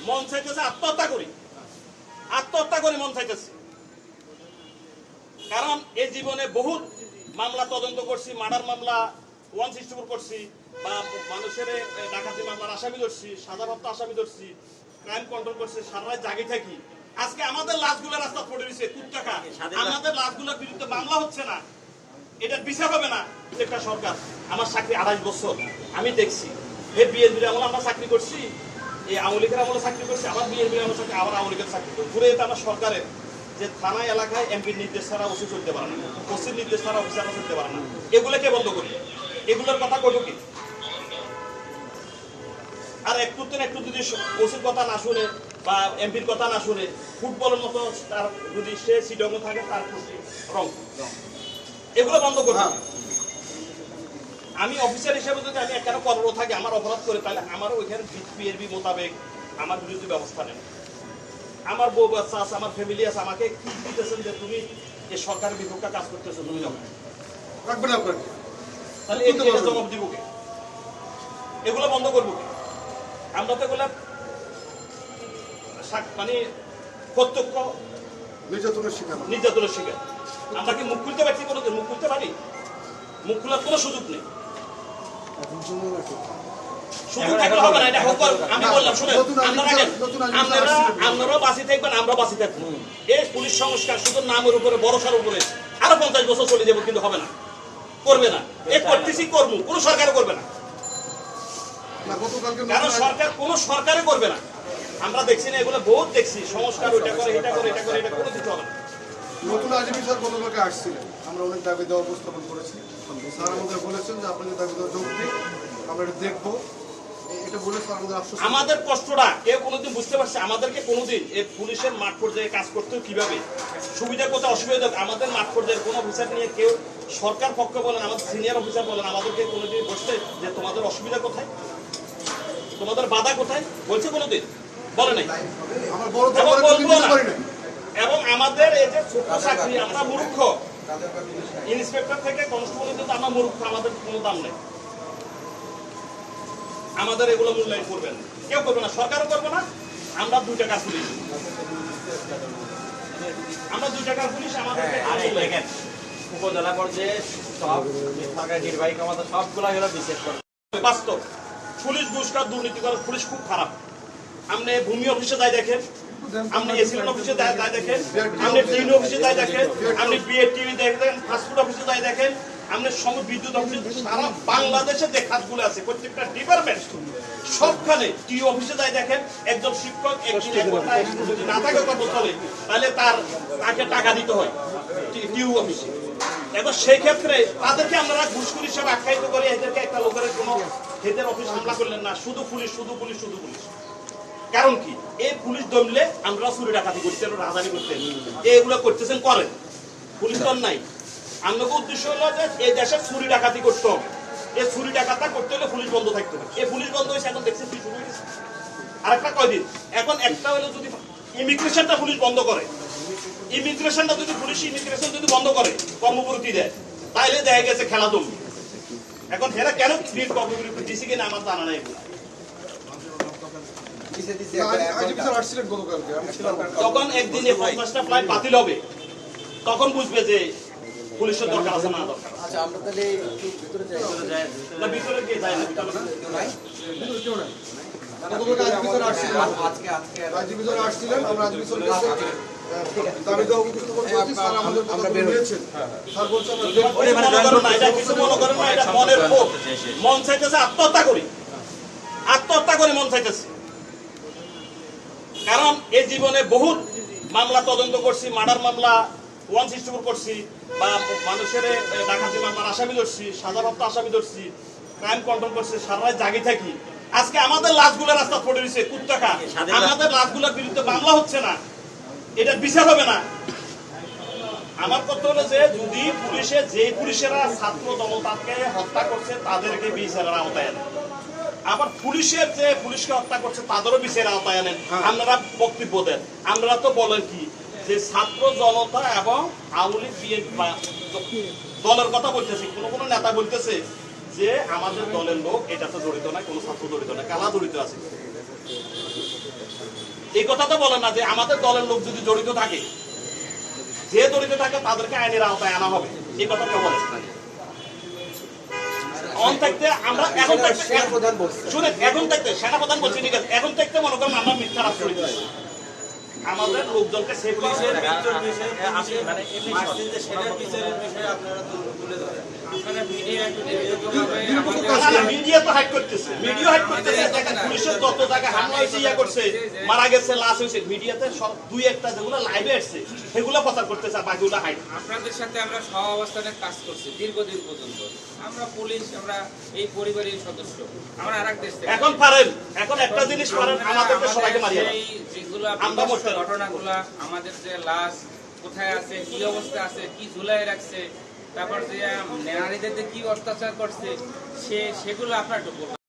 মন চাইতেছে আত্মহত্যা করি মন চাইতেছে। কারণ এই জীবনে বহুত মামলা তদন্ত করছি, মার্ডার মামলা 164 করছি, বা মানুষের ডাকাতি মামলার আসামি ধরছি, সাজাপ্রাপ্ত আসামি ধরছি, ক্রাইম কন্ট্রোল করছি, সারা রাত জাগি থাকি। আজকে আমাদের লাশগুলো রাস্তা পড়ে রয়েছে, কুত্তাকা আমাদের লাশগুলোর বিরুদ্ধে মামলা হচ্ছে না, এটা বিচার হবে না। একটা সরকার, আমার চাকরি 28 বছর আমি দেখছি, এই বিএনপির আমলে আমরা চাকরি করছি, এই আওয়ামী লীগের আমলে চাকরি করছি, আবার বিএনপির আমলে চাকরি, আবার আওয়ামী লীগের চাকরি করি। ঘুরে এটা আমার সরকারের যে থানায় এলাকায় এমপির নির্দেশ ছাড়া ওসি চলতে পারে না, ওসির নির্দেশ ছাড়া অফিসাররা চলতে পারে না, এগুলোকে বন্ধ করি। এগুলোর কথা করবো কি? আর একটু যদি ওসির কথা না শুনে বা এমপির কথা না শুনে, ফুটবলের মতো তার যদি সে সিডঙ্গ থাকে তার প্রতি রং, এগুলো বন্ধ করবো। আমি অফিসার হিসেবে যদি আমি কেন কর্মরত থাকি, আমার অপরাধ করে, তাহলে আমারও ওইখানে বিএনপি মোতাবেক আমার বিরুদ্ধে ব্যবস্থা নেন। আমার বউ বাচ্চা আছে, আমার ফ্যামিলি আছে, আমাকে কি দিতেছেন যে তুমি এই সরকারের বিপক্ষে কাজ করতেছো, তুমি রাখবে না, তাহলে এটা জবাব দিব কে? এগুলো বন্ধ করবো কি? আমরা তো এগুলো মানে প্রত্যক্ষ নির্যাতনের শিকার। আমরা কি মুখ খুলতে পারছি? কোনোদিন মুখ খুলতে পারি? মুখ খোলার কোনো সুযোগ নেই। আমি বললাম শুনে, আপনারাও বাঁচি থাকবেন, আমরা বাঁচি থাকবো। এই পুলিশ সংস্কার শুধু নামের উপরে, ভরসার উপরে আরো 50 বছর চলে যাবো, কিন্তু হবে না, করবে না। এই করতেছি, করবো, কোন সরকারে করবে না, কারণ সরকার কোন সরকারে করবে না। আমরা দেখছি না, এগুলো বহুত দেখছি, সংস্কার ওইটা করে, এটা করে, এটা করে, এটা কোনো কিছু হবে না। নতুন আজমি স্যার গতকালকে আসছিলেন, আমরা অনেক দাবি দেওয়া উপস্থাপন করেছি। স্যার আমাদের বলেছেন যে আপনাদের দাবি দেওয়া যোগ দিন, আমরা এটা দেখবো। এটা বলে স্যার আমাদের আশ্বস্ত। আমাদের কষ্টটা কেউ কোনোদিন বুঝতে পারছে? আমাদেরকে কোনোদিন এই পুলিশের মাঠ পর্যায়ে কাজ করতে কিভাবে সুবিধা, কোথায় অসুবিধা, আমাদের মাঠ পর্যায়ে কোন অফিসার নিয়ে কেউ সরকার পক্ষে বলেন, আমাদের সিনিয়র অফিসার বলেন, আমাদেরকে কোনোদিন বসতে যে তোমাদের অসুবিধা কোথায়, তোমাদের বাধা কোথায় বলছে? কোনোদিন বলে নাই, এবং আমাদের এই যে ছোট চাকরি, আমরা মূর্খ, ইন্সপেক্টর থেকে কনস্টেবল কিন্তু আমরা মূর্খ, আমাদের কোনো দাম নেই। আমাদের এগুলো মূল্যায়ন করবেন, কেউ করবে না, সরকারও করবে না। আমরা 2 টাকার পুলিশ, আমরা 2 টাকার পুলিশ। আমাদের উপজেলা পর্যায়ে সব সরকারি নির্বাহী ক্ষমতা সবগুলো হলো বিশেষ করে বাস্তব। পুলিশ দুষ্কার, দুর্নীতি করে, পুলিশ খুব খারাপ। আপনি ভূমি অফিসে যাই দেখেন, আপনি এসিলেন অফিসে যাই দেখেন, আপনি ট্রেন অফিসে যাই দেখেন, আপনি বিএটিভি দেখেন, ফাস্টফুড অফিসে যাই দেখেন, আপনি বিদ্যুৎ অফিসে, সারা বাংলাদেশে যে খাতগুলো আছে প্রত্যেকটা ডিপার্টমেন্ট সবখানে, টিও অফিসে যাই দেখেন, একজন শিক্ষক যদি না থাকে কর্মস্থলে, তাহলে তাকে টাকা দিতে হয় টিও অফিসে। এবার সেই ক্ষেত্রে তাদেরকে আমরা ঘুষখোর হিসাবে আখ্যায়িত করে, এদেরকে একটা লোকের কোনো হেদের অফিস হামলা করলেন না, শুধু পুলিশ, শুধু পুলিশ, শুধু পুলিশ। কারণ কি? এই পুলিশ দমলে আমরা চুরি ডাকাতি করতেন, রাজধানী করতেন, এগুলো করতেছেন, করেন, পুলিশ দল নাই। আমাদের উদ্দেশ্য হলো যে এই দেশে চুরি ডাকাতি করতে হবে, এই চুরি ডাকাতা করতে হলে পুলিশ বন্ধ থাকতে হবে। এই পুলিশ বন্ধ হয়েছে, এখন দেখছেন কি শুরু হয়েছে, আরেকটা কয়দিন। এখন একটা হলো যদি ইমিগ্রেশনটা পুলিশ বন্ধ করে, ইমিগ্রেশনটা যদি পুলিশ ইমিগ্রেশন যদি বন্ধ করে, কর্মবিরতি দেয়, তাইলে দেখা গেছে খেলা জমবে। এখন হেরা কেন কর্মবিরতি দিছি কিনা আমার জানা নাই। তখন একদিনে 50টা ফ্লাইট বাতিল হবে, তখন বুঝবে যে পুলিশের দরকার আছে না দরকার। আচ্ছা, আমরা তাহলে একটু ভিতরে যাই, না ভিতরে গিয়ে যায় না, মন চাইতেছে আত্মহত্যা করি মন চাইতেছে। কারণ এই জীবনে বহুত মামলা তদন্ত করছি, মার্ডার মামলা 164 করছি, বা মানুষের ডাকাতি মামলার আসামি ধরছি, সাজাপ্রাপ্ত আসামি ধরছি, ক্রাইম কন্ট্রোল করছি, সারা রাত জাগি থাকি। আজকে আমাদের লাশগুলো রাস্তা পড়ে রয়েছে, কুত্তাকা আমাদের লাশগুলোর বিরুদ্ধে মামলা হচ্ছে না, এটা বিচার হবে না। আমার কথা হলো যে যদি যে পুলিশেরা ছাত্র জনতাকে হত্যা করছে তাদেরকে বিচারের আওতায় আনেন, আবার পুলিশের যে পুলিশকে হত্যা করছে তাদেরও বিচারের আওতায় আনেন। আপনারা বক্তব্য দেন, আপনারা তো বলেন কি যে ছাত্র জনতা এবং আওয়ামী লীগ দলের কথা বলতেছে, কোনো নেতা বলতেছে যে আমাদের দলের লোক এটাতে জড়িত না, কোনো ছাত্র জড়িত না, কারা জড়িত আছে। এই কথা তো বলেন না যে আমাদের দলের লোক যদি জড়িত থাকে, যে জড়িত থাকে তাদেরকে আইনের আওতায় আনা হবে, এই কথা কেউ বলেন অন থাকতে আমরা এখন থাকতে শুনেন, এখন থাকতে সেনাপ্রধান বলছি ঠিক আছে, এখন থাকতে মনে করেন আমরা মিথ্যা রাষ্ট্র দিচ্ছি আমাদের লোকজনকে সেফ পুলিশের মৃত্যুর বিষয়ে আপনি মানে এমনি মার্চেন্টে সেটার বিচারের বিষয়ে আপনারা তুলে ধরেন। আপনারা মিডিয়া একটু নিরপেক্ষভাবে মিডিয়া তো হাইড করতেছে, মিডিয়া হাইড করতেছে, দেখেন পুলিশের যত জায়গায় হামলা হয়েছে, ইয়া করছে, মারা গেছে, লাশ হয়েছে, মিডিয়াতে সব দুই একটা যেগুলো লাইভে আসছে সেগুলো প্রচার করতেছে, আর বাকিগুলো হাইড। আপনাদের সাথে আমরা সহ অবস্থানে কাজ করছি দীর্ঘদিন পর্যন্ত। আমরা পুলিশ, আমরা এই পরিবারের সদস্য, আমরা আরেক দেশ থেকে এখন পারেন, এখন একটা জিনিস পারেন, আমাদেরকে সবাইকে মারিয়ে সেই যেগুলো আমরা বলতে ঘটনাগুলা, আমাদের যে লাশ কোথায় আছে, কি অবস্থা আছে, কি ঝুলাই রাখছে, তারপর যে নারীদের কি অত্যাচার করছে, সেগুলো আপনার একটু বলবেন।